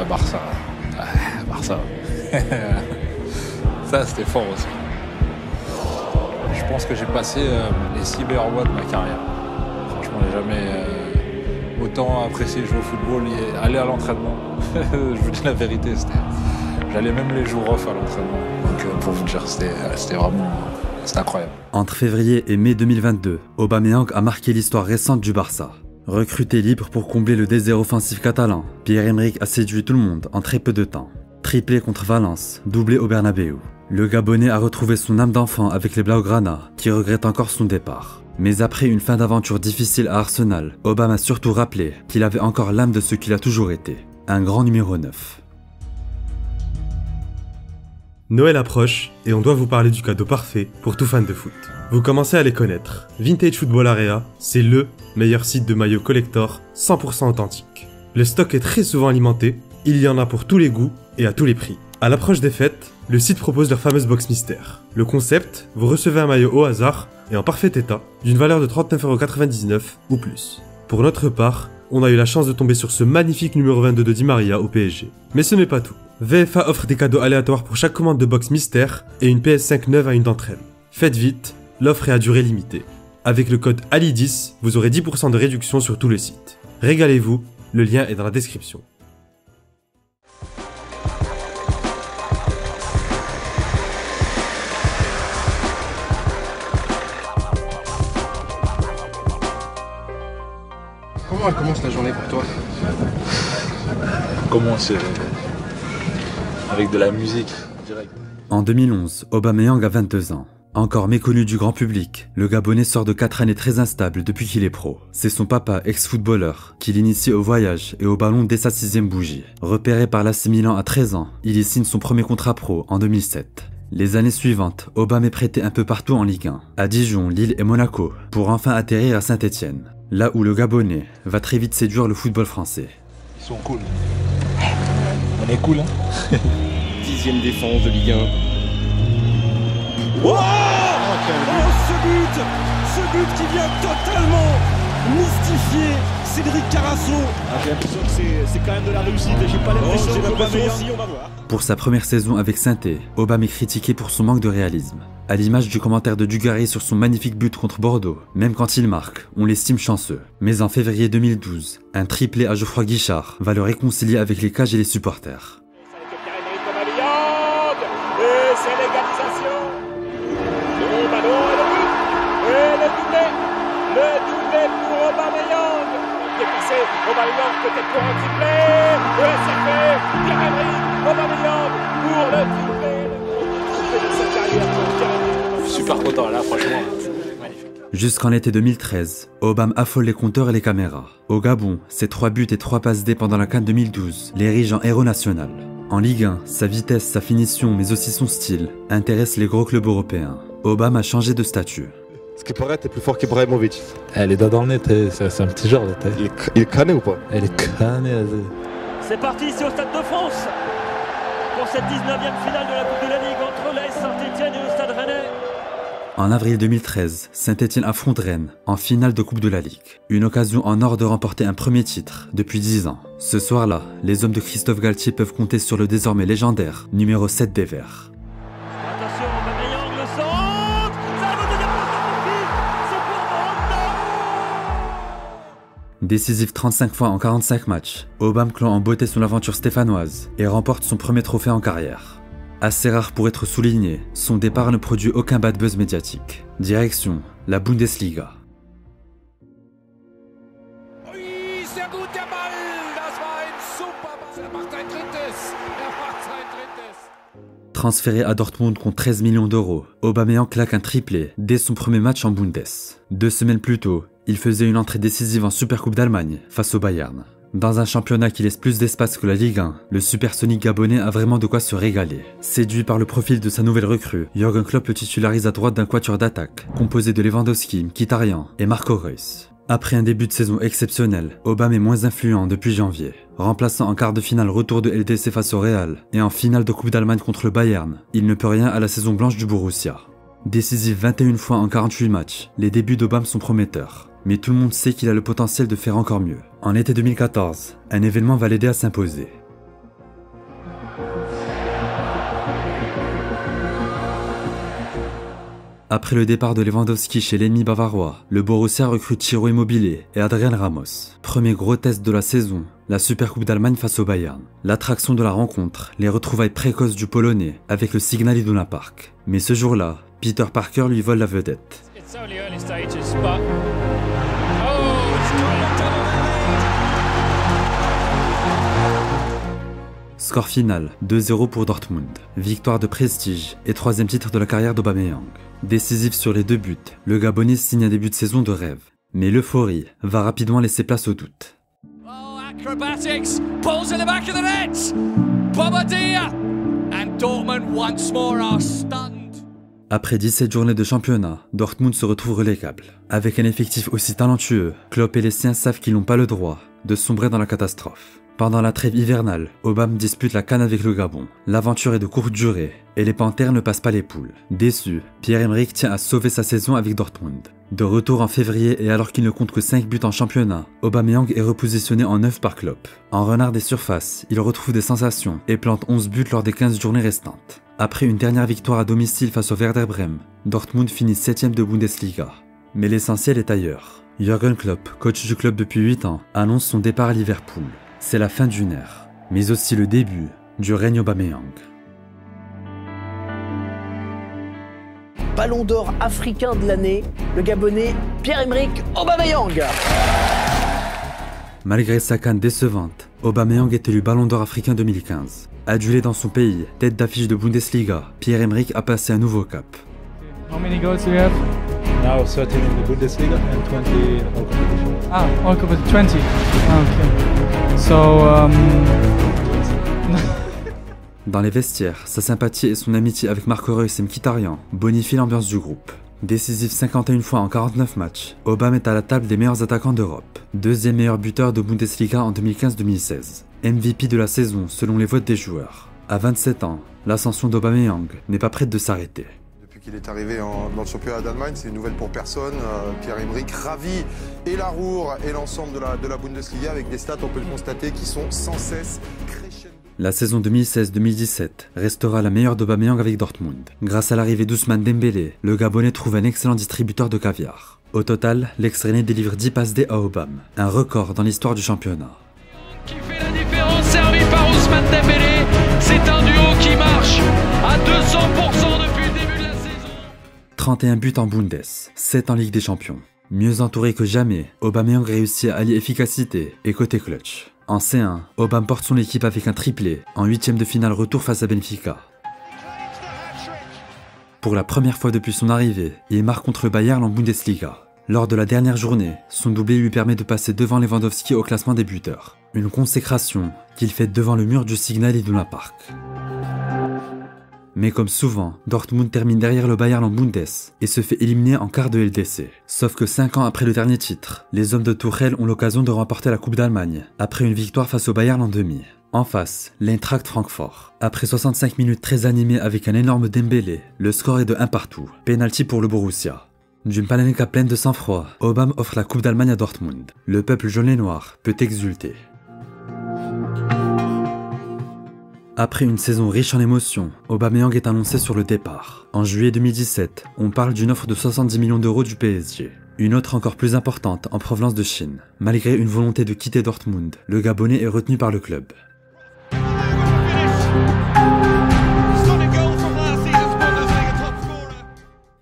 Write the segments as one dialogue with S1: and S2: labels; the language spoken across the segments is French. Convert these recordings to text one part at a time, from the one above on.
S1: Barça. Barça. Ça, c'était fort aussi. Je pense que j'ai passé les 6 meilleurs mois de ma carrière. Franchement, j'ai jamais autant apprécié jouer au football et aller à l'entraînement. Je vous dis la vérité, j'allais même les jours off à l'entraînement. Donc pour vous dire, c'était vraiment incroyable.
S2: Entre février et mai 2022, Aubameyang a marqué l'histoire récente du Barça. Recruté libre pour combler le désert offensif catalan, Pierre-Emerick a séduit tout le monde en très peu de temps. Triplé contre Valence, doublé au Bernabéu. Le Gabonais a retrouvé son âme d'enfant avec les Blaugrana, qui regrettent encore son départ. Mais après une fin d'aventure difficile à Arsenal, Aubame a surtout rappelé qu'il avait encore l'âme de ce qu'il a toujours été, un grand numéro 9.
S3: Noël approche et on doit vous parler du cadeau parfait pour tout fan de foot. Vous commencez à les connaître. Vintage Football Area, c'est le meilleur site de maillots collector 100% authentique. Le stock est très souvent alimenté, il y en a pour tous les goûts et à tous les prix. À l'approche des fêtes, le site propose leur fameuse box mystère. Le concept, vous recevez un maillot au hasard et en parfait état, d'une valeur de 39,99€ ou plus. Pour notre part, on a eu la chance de tomber sur ce magnifique numéro 22 de Di Maria au PSG. Mais ce n'est pas tout. VFA offre des cadeaux aléatoires pour chaque commande de box mystère et une PS5 neuve à une d'entre elles. Faites vite, l'offre est à durée limitée. Avec le code Ali10, vous aurez 10% de réduction sur tout le site. Régalez-vous, le lien est dans la description.
S4: Comment elle commence la journée pour toi?
S1: Commence avec de la musique, direct.
S2: En 2011, Aubameyang a 22 ans. Encore méconnu du grand public, le Gabonais sort de 4 années très instables depuis qu'il est pro. C'est son papa, ex-footballeur, qui l'initie au voyage et au ballon dès sa 6ème bougie. Repéré par l'AC Milan à 13 ans, il y signe son premier contrat pro en 2007. Les années suivantes, Aubame est prêté un peu partout en Ligue 1, à Dijon, Lille et Monaco, pour enfin atterrir à Saint-Étienne. Là où le Gabonais va très vite séduire le football français.
S1: Ils sont cool. On est cool, hein.
S4: 10e défense de Ligue 1.
S5: Oh, ce but qui vient totalement mystifier Cédric Carasso. J'ai l'impression que c'est quand même de la réussite. J'ai pas l'impression que Aubameyang aussi, on va voir.
S2: Pour sa première saison avec Saint-Étienne, Aubame est critiqué pour son manque de réalisme. À l'image du commentaire de Dugarry sur son magnifique but contre Bordeaux, même quand il marque, on l'estime chanceux. Mais en février 2012, un triplé à Geoffroy Guichard va le réconcilier avec les cages et les supporters.
S5: Et c'est l'égalisation. Le ballon et le but. Et le doublé pour Aubameyang. Dépassé, Aubameyang peut-être pour un triplé. Et c'est fait. Pierre-Emerick Aubameyang pour le triplé.
S1: Super content là, franchement. Magnifique.
S2: Jusqu'en été 2013, Aubame affole les compteurs et les caméras. Au Gabon, ses 3 buts et 3 passes D pendant la CAN 2012 l'érigent en héros national. En Ligue 1, sa vitesse, sa finition, mais aussi son style, intéressent les gros clubs européens. Aubame a changé de statut.
S6: Ce qui paraît, t'es plus fort qu'Ibrahimovic.
S1: Les doigts dans le nez, c'est un petit genre.
S6: Il est cané ou pas?
S1: Elle est canée.
S5: C'est parti, c'est au Stade de France pour cette 19e finale de la Coupe de la Ligue entre l'AS Saint-Étienne et le Stade Rennais.
S2: En avril 2013, Saint-Étienne affronte Rennes en finale de Coupe de la Ligue. Une occasion en or de remporter un premier titre depuis 10 ans. Ce soir-là, les hommes de Christophe Galtier peuvent compter sur le désormais légendaire numéro 7 des Verts.
S5: Attention, Aubameyang le centre. Ça va devenir c'est pour Bordeaux.
S2: Décisif 35 fois en 45 matchs, Aubame clôt en beauté son aventure stéphanoise et remporte son premier trophée en carrière. Assez rare pour être souligné, son départ ne produit aucun bad buzz médiatique. Direction, la Bundesliga.
S5: Oui, sehr gut der Ball. Das war ein super Ball. Er macht ein drittes.
S2: Transféré à Dortmund contre 13 millions d'euros, Aubameyang claque un triplé dès son premier match en Bundes. 2 semaines plus tôt, il faisait une entrée décisive en Supercoupe d'Allemagne face au Bayern. Dans un championnat qui laisse plus d'espace que la Ligue 1, le supersonique gabonais a vraiment de quoi se régaler. Séduit par le profil de sa nouvelle recrue, Jürgen Klopp le titularise à droite d'un quatuor d'attaque, composé de Lewandowski, Mkhitaryan et Marco Reus. Après un début de saison exceptionnel, Aubame est moins influent depuis janvier. Remplaçant en quart de finale retour de LDC face au Real et en finale de Coupe d'Allemagne contre le Bayern, il ne peut rien à la saison blanche du Borussia. Décisif 21 fois en 48 matchs, les débuts d'Aubame sont prometteurs. Mais tout le monde sait qu'il a le potentiel de faire encore mieux. En été 2014, un événement va l'aider à s'imposer. Après le départ de Lewandowski chez l'ennemi bavarois, le Borussia recrute Ciro Immobile et Adrien Ramos. Premier gros test de la saison, la Supercoupe d'Allemagne face au Bayern. L'attraction de la rencontre, les retrouvailles précoces du Polonais avec le Signal Iduna Park. Mais ce jour-là, Peter Parker lui vole la vedette. Score final, 2-0 pour Dortmund. Victoire de prestige et troisième titre de la carrière d'Aubameyang. Décisif sur les 2 buts, le Gabonais signe un début de saison de rêve. Mais l'euphorie va rapidement laisser place au doute.
S7: Oh, acrobatics, balls in the back of the net. Bobadilla and Dortmund once more are stunned.
S2: Après 17 journées de championnat, Dortmund se retrouve relégable. Avec un effectif aussi talentueux, Klopp et les siens savent qu'ils n'ont pas le droit de sombrer dans la catastrophe. Pendant la trêve hivernale, Aubame dispute la CAN avec le Gabon. L'aventure est de courte durée et les Panthères ne passent pas les poules. Déçu, Pierre-Emerick tient à sauver sa saison avec Dortmund. De retour en février et alors qu'il ne compte que 5 buts en championnat, Aubameyang est repositionné en 9 par Klopp. En renard des surfaces, il retrouve des sensations et plante 11 buts lors des 15 journées restantes. Après une dernière victoire à domicile face au Werder Bremen, Dortmund finit 7ème de Bundesliga. Mais l'essentiel est ailleurs. Jürgen Klopp, coach du club depuis 8 ans, annonce son départ à Liverpool. C'est la fin d'une ère, mais aussi le début du règne Aubameyang.
S8: Ballon d'or africain de l'année, le Gabonais Pierre-Emerick Aubameyang.
S2: Malgré sa CAN décevante, Aubameyang est élu Ballon d'or africain 2015. Adulé dans son pays, tête d'affiche de Bundesliga, Pierre-Emerick a passé un nouveau cap.
S9: How many goals do you have?
S1: Now 13 in the Bundesliga and 20 all competitions.
S9: Ah, all competitions, 20. Ah, okay. So,
S2: Dans les vestiaires, sa sympathie et son amitié avec Marco Reus et Mkhitaryan bonifient l'ambiance du groupe. Décisif 51 fois en 49 matchs, Aubame est à la table des meilleurs attaquants d'Europe. Deuxième meilleur buteur de Bundesliga en 2015-2016. MVP de la saison selon les votes des joueurs. À 27 ans, l'ascension d'Aubameyang n'est pas prête de s'arrêter.
S10: Depuis qu'il est arrivé dans le championnat d'Allemagne, c'est une nouvelle pour personne. Pierre-Emerick ravi et la Ruhr et l'ensemble de la Bundesliga avec des stats, on peut le constater, qui sont sans cesse crescendo.
S2: La saison 2016-2017 restera la meilleure d'Aubameyang avec Dortmund. Grâce à l'arrivée d'Ousmane Dembélé, le Gabonais trouve un excellent distributeur de caviar. Au total, l'ex-Rennais délivre 10 passes D à Aubame, un record dans l'histoire du championnat.
S7: Qui fait la différence, servi par Ousmane Dembélé. C'est un duo qui marche à 200% depuis le début de la saison.
S2: 31 buts en Bundes, 7 en Ligue des Champions. Mieux entouré que jamais, Aubameyang réussit à allier efficacité et côté clutch. En C1, Aubame porte son équipe avec un triplé en 8ème de finale retour face à Benfica. Pour la première fois depuis son arrivée, il marque contre le Bayern en Bundesliga. Lors de la dernière journée, son doublé lui permet de passer devant Lewandowski au classement des buteurs. Une consécration qu'il fait devant le mur du Signal Iduna Park. Mais comme souvent, Dortmund termine derrière le Bayern en Bundes et se fait éliminer en quart de LDC. Sauf que 5 ans après le dernier titre, les hommes de Tuchel ont l'occasion de remporter la Coupe d'Allemagne, après une victoire face au Bayern en demi. En face, l'Eintracht Francfort. Après 65 minutes très animées avec un énorme Dembélé, le score est de 1 partout. Penalty pour le Borussia. D'une Panenka pleine de sang-froid, Aubame offre la Coupe d'Allemagne à Dortmund. Le peuple jaune et noir peut exulter. Après une saison riche en émotions, Aubameyang est annoncé sur le départ. En juillet 2017, on parle d'une offre de 70 millions d'euros du PSG. Une autre encore plus importante en provenance de Chine. Malgré une volonté de quitter Dortmund, le Gabonais est retenu par le club.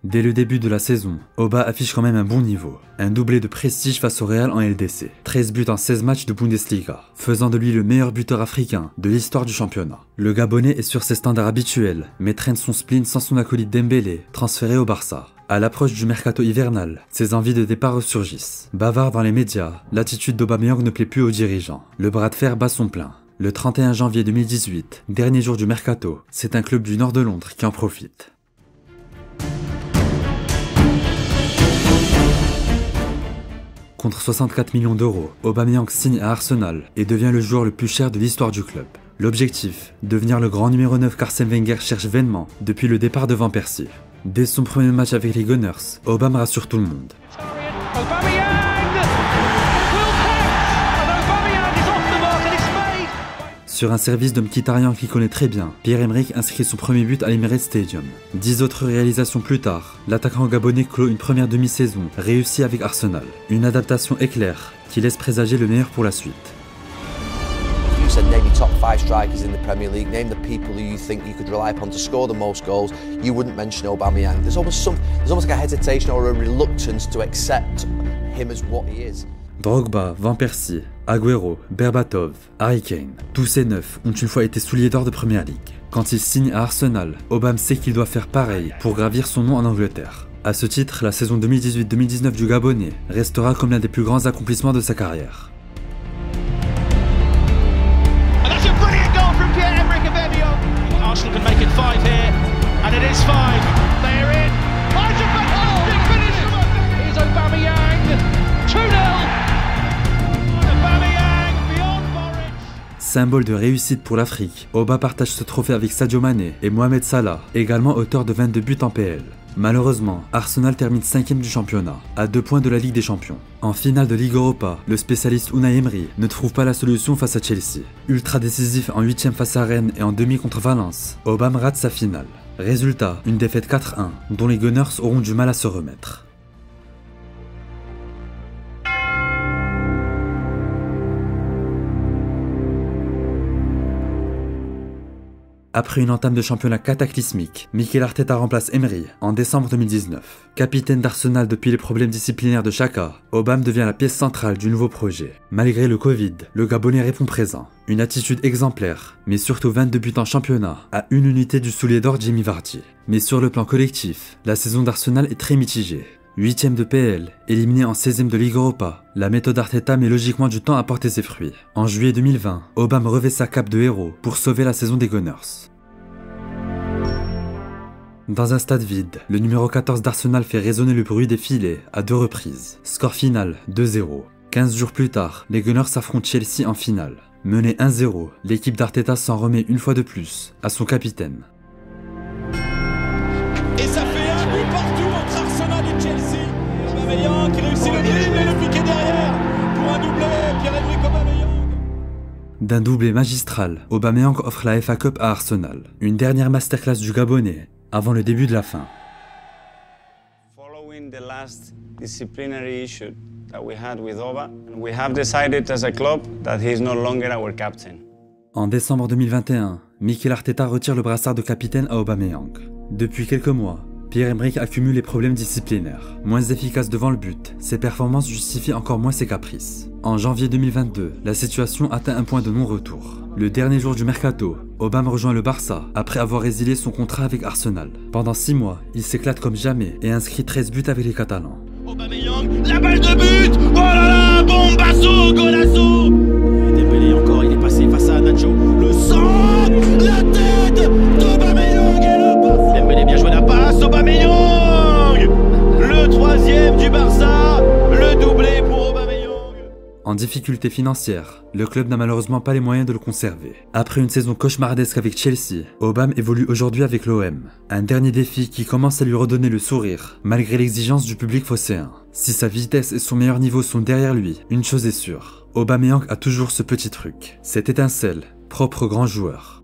S2: Dès le début de la saison, Aubin affiche quand même un bon niveau. Un doublé de prestige face au Real en LDC. 13 buts en 16 matchs de Bundesliga, faisant de lui le meilleur buteur africain de l'histoire du championnat. Le Gabonais est sur ses standards habituels, mais traîne son spleen sans son acolyte Dembélé, transféré au Barça. À l'approche du mercato hivernal, ses envies de départ ressurgissent. Bavard dans les médias, l'attitude d'Aubameyang ne plaît plus aux dirigeants. Le bras de fer bat son plein. Le 31 janvier 2018, dernier jour du mercato, c'est un club du nord de Londres qui en profite. Contre 64 millions d'euros, Aubameyang signe à Arsenal et devient le joueur le plus cher de l'histoire du club. L'objectif, devenir le grand numéro 9 qu'Arsène Wenger cherche vainement depuis le départ de Van Persie. Dès son premier match avec les Gunners, Aubame rassure tout le monde. Sur un service de Mkhitaryan qu'il connaît très bien, Pierre-Emerick inscrit son premier but à l'Emirates Stadium. 10 autres réalisations plus tard, l'attaquant gabonais clôt une première demi-saison réussie avec Arsenal. Une adaptation éclair qui laisse présager le meilleur pour la suite.
S11: You said name your top 5 strikers in the Premier League, name the people who you think you could rely upon to score the most goals, you wouldn't mention Aubameyang. There's almost like a hesitation or a reluctance to accept him as what he is.
S2: Drogba, Van Persie, Agüero, Berbatov, Harry Kane, tous ces 9 ont une fois été souliers d'or de Première Ligue. Quand il signe à Arsenal, Aubame sait qu'il doit faire pareil pour gravir son nom en Angleterre. À ce titre, la saison 2018-2019 du Gabonais restera comme l'un des plus grands accomplissements de sa carrière.
S12: Arsenal can make it 5 here, and it is 5. They're in. It's a fantastic finish from Aubameyang. Here's Aubameyang. 2-0. Aubameyang beyond Norwich.
S2: Symbole de réussite pour l'Afrique, Aubame partage ce trophée avec Sadio Mané et Mohamed Salah, également auteur de 22 buts en PL. Malheureusement, Arsenal termine 5e du championnat, à 2 points de la Ligue des Champions. En finale de Ligue Europa, le spécialiste Unai Emery ne trouve pas la solution face à Chelsea. Ultra décisif en 8e face à Rennes et en demi contre Valence, Aubame rate sa finale. Résultat, une défaite 4-1, dont les Gunners auront du mal à se remettre. Après une entame de championnat cataclysmique, Mikel Arteta remplace Emery en décembre 2019. Capitaine d'Arsenal depuis les problèmes disciplinaires de Xhaka, Aubame devient la pièce centrale du nouveau projet. Malgré le Covid, le Gabonais répond présent. Une attitude exemplaire, mais surtout 22 buts en championnat, à une unité du soulier d'or Jamie Vardy. Mais sur le plan collectif, la saison d'Arsenal est très mitigée. 8e de PL, éliminé en 16e de Ligue Europa, la méthode Arteta met logiquement du temps à porter ses fruits. En juillet 2020, Aubame revêt sa cape de héros pour sauver la saison des Gunners. Dans un stade vide, le numéro 14 d'Arsenal fait résonner le bruit des filets à 2 reprises. Score final 2-0. 15 jours plus tard, les Gunners affrontent Chelsea en finale. Menée 1-0, l'équipe d'Arteta s'en remet une fois de plus à son capitaine.
S5: Et ça fait un but partout entre Arsenal et Chelsea. Aubameyang qui réussit le dribble et le piqué derrière pour un doublé. Pierre-Emerick Aubameyang.
S2: D'un doublé magistral, Aubameyang offre la FA Cup à Arsenal. Une dernière masterclass du Gabonais avant le début de la fin.
S13: Following the last disciplinary issue that we had with Oba, we have decided as a club that he is no longer our captain.
S2: En décembre 2021, Mikel Arteta retire le brassard de capitaine à Aubameyang. Depuis quelques mois, Pierre-Emerick accumule les problèmes disciplinaires. Moins efficace devant le but, ses performances justifient encore moins ses caprices. En janvier 2022, la situation atteint un point de non-retour. Le dernier jour du mercato, Aubame rejoint le Barça après avoir résilié son contrat avec Arsenal. Pendant 6 mois, il s'éclate comme jamais et inscrit 13 buts avec les Catalans.
S12: Aubameyang, la balle de but. Oh là là, bombazo, golazo. Dembélé encore, il est passé face à Nacho. Le centre, la tête d'Aubameyang et le Barça. Dembélé bien joué la passe, Aubameyang. Le 3e du Barça, le doublé pour Aubameyang.
S2: En difficulté financière, le club n'a malheureusement pas les moyens de le conserver. Après une saison cauchemardesque avec Chelsea, Aubame évolue aujourd'hui avec l'OM. Un dernier défi qui commence à lui redonner le sourire, malgré l'exigence du public phocéen. Si sa vitesse et son meilleur niveau sont derrière lui, une chose est sûre, Aubameyang a toujours ce petit truc, cette étincelle, propre au grand joueur.